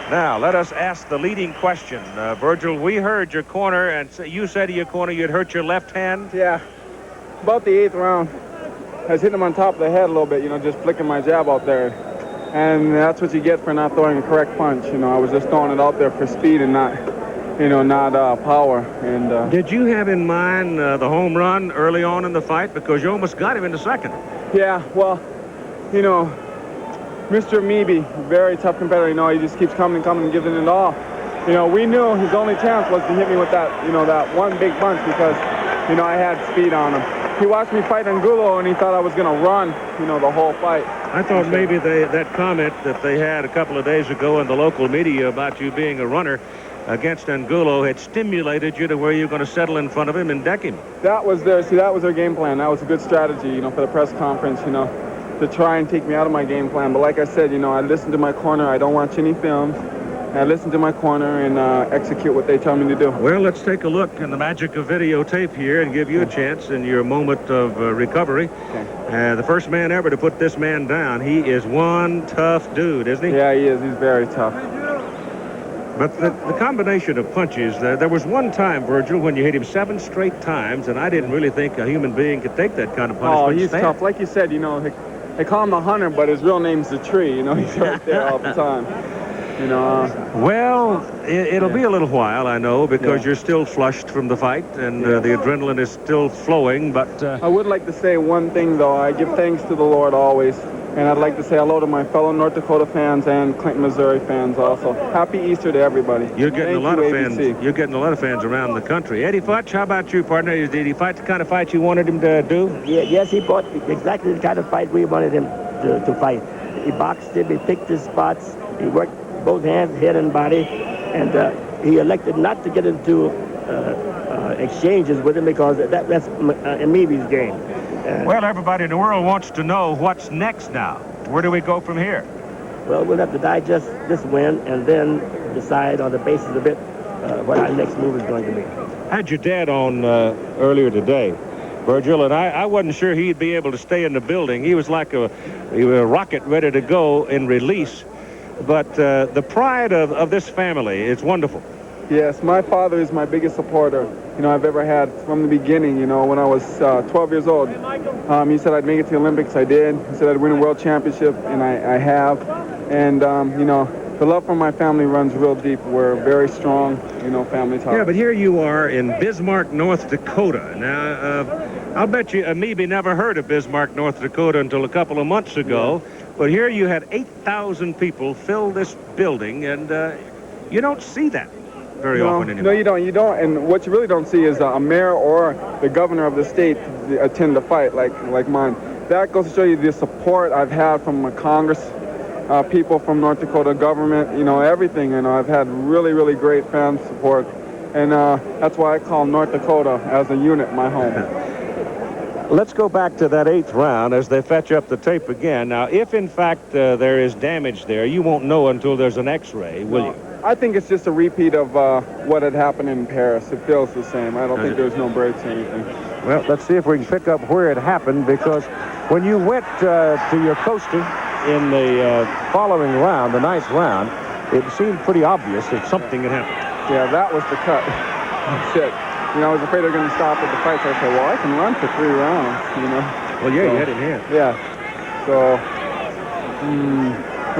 Now, let us ask the leading question. Virgil, we heard your corner, and you said to your corner you'd hurt your left hand. Yeah. about the 8th round, I was hitting him on top of the head a little bit, just flicking my jab out there. And that's what you get for not throwing a correct punch. I was just throwing it out there for speed and not power. And did you have in mind the home run early on in the fight? Because you almost got him in the second. Yeah, well, Mr. Emebe, very tough competitor. He just keeps coming and giving it all. We knew his only chance was to hit me with that, that one big punch because, I had speed on him. He watched me fight Angulo and he thought I was going to run, the whole fight. I thought maybe that comment that they had a couple of days ago in the local media about you being a runner against Angulo had stimulated you to where you're going to settle in front of him and deck him. That was their game plan. That was a good strategy, for the press conference, to try and take me out of my game plan. But like I said, I listened to my corner. I don't watch any films. I listen to my corner and execute what they tell me to do. Well, let's take a look in the magic of videotape here and give you a chance in your moment of recovery. Okay. The first man ever to put this man down. He is one tough dude, isn't he? Yeah, he is. He's very tough. But the combination of punches, there was one time, Virgil, when you hit him 7 straight times, and I didn't really think a human being could take that kind of punishment. Oh, he's tough. Like you said, they call him the hunter, but his real name's the tree. He's right there all the time. Well, it'll be a little while, I know, because you're still flushed from the fight and the adrenaline is still flowing, but... I would like to say one thing, though. I give thanks to the Lord always, and I'd like to say hello to my fellow North Dakota fans and Clinton, Missouri fans also. Happy Easter to everybody. You're getting a lot of fans. You're getting a lot of fans around the country. Eddie Futch, how about you, partner? Did he fight the kind of fight you wanted him to do? Yes, he fought exactly the kind of fight we wanted him to fight. He boxed him, he picked his spots, he worked both hands, head and body, and he elected not to get into exchanges with him because that's Emebe's game. Well, everybody in the world wants to know what's next now. Where do we go from here? Well, we'll have to digest this win and then decide on the basis of it what our next move is going to be. I had your dad on earlier today, Virgil, and I wasn't sure he'd be able to stay in the building. He was like a rocket ready to go in release. But the pride of this family is wonderful. Yes, my father is my biggest supporter, I've ever had from the beginning, when I was 12 years old. He said I'd make it to the Olympics. I did. He said I'd win a world championship, and I have. And, the love for my family runs real deep. We're a very strong, family tie. Yeah, but here you are in Bismarck, North Dakota. Now, I'll bet you Emebe never heard of Bismarck, North Dakota until a couple of months ago. Yeah. But here you had 8,000 people fill this building, and you don't see that very often anymore. No, you don't. And what you really don't see is a mayor or the governor of the state attend the fight like mine. That goes to show you the support I've had from Congress, people from North Dakota government, everything. I've had really, really great fan support. And that's why I call North Dakota as a unit my home. Let's go back to that 8th round as they fetch up the tape again. Now, if in fact there is damage there, you won't know until there's an X-ray, will you? I think it's just a repeat of what had happened in Paris. It feels the same. I don't think there's no breaks or anything. Well, let's see if we can pick up where it happened, because when you went to your coaster in the following round, the 9th round, it seemed pretty obvious that something had happened. Yeah, that was the cut. That's it. I was afraid they were going to stop at the fight, so I said, well, I can run for 3 rounds, Well, yeah, you had it in hand. Yeah. So,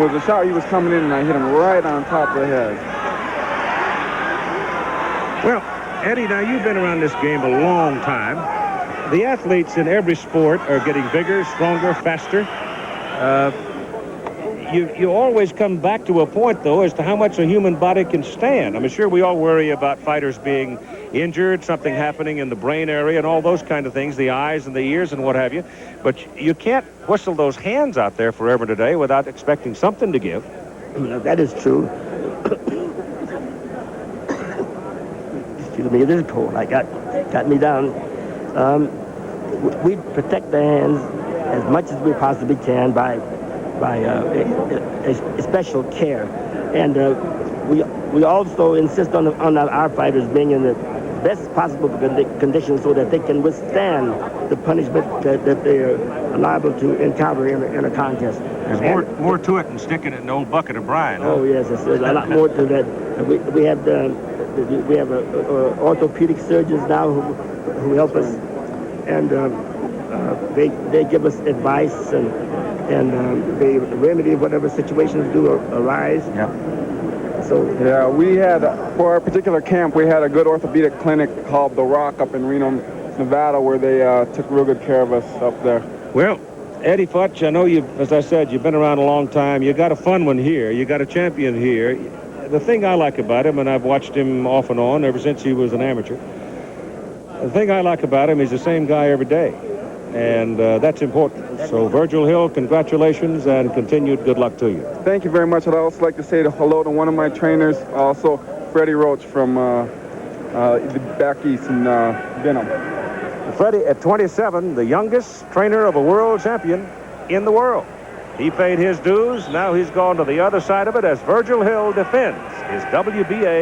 it was a shot. He was coming in, and I hit him right on top of the head. Well, Eddie, now you've been around this game a long time. The athletes in every sport are getting bigger, stronger, faster. You always come back to a point, though, as to how much a human body can stand. I'm sure we all worry about fighters being injured, something happening in the brain area and all those kind of things, the eyes and the ears and what have you. But you can't whistle those hands out there forever today without expecting something to give. That is true. Excuse me, it is cold. I got me down. We protect the hands as much as we possibly can by a special care, and we also insist on our fighters being in the best possible conditions so that they can withstand the punishment that they are liable to encounter in a contest. There's more to it than sticking it in an old bucket of brine. Huh? Oh yes, there's a lot more to that. We have orthopedic surgeons now who help us. and they give us advice and they remedy whatever situations do arise. Yeah. So Yeah, we had, for our particular camp, we had a good orthopedic clinic called The Rock up in Reno, Nevada, where they took real good care of us up there. Well, Eddie Futch, I know as I said, you've been around a long time. You got a fun one here. You got a champion here. The thing I like about him, and I've watched him off and on ever since he was an amateur, the thing I like about him, he's the same guy every day. And that's important. So, Virgil Hill, congratulations and continued good luck to you. Thank you very much. I'd also like to say hello to one of my trainers, also Freddie Roach from back east in Benham. Freddie, at 27, the youngest trainer of a world champion in the world. He paid his dues. Now he's gone to the other side of it as Virgil Hill defends his WBA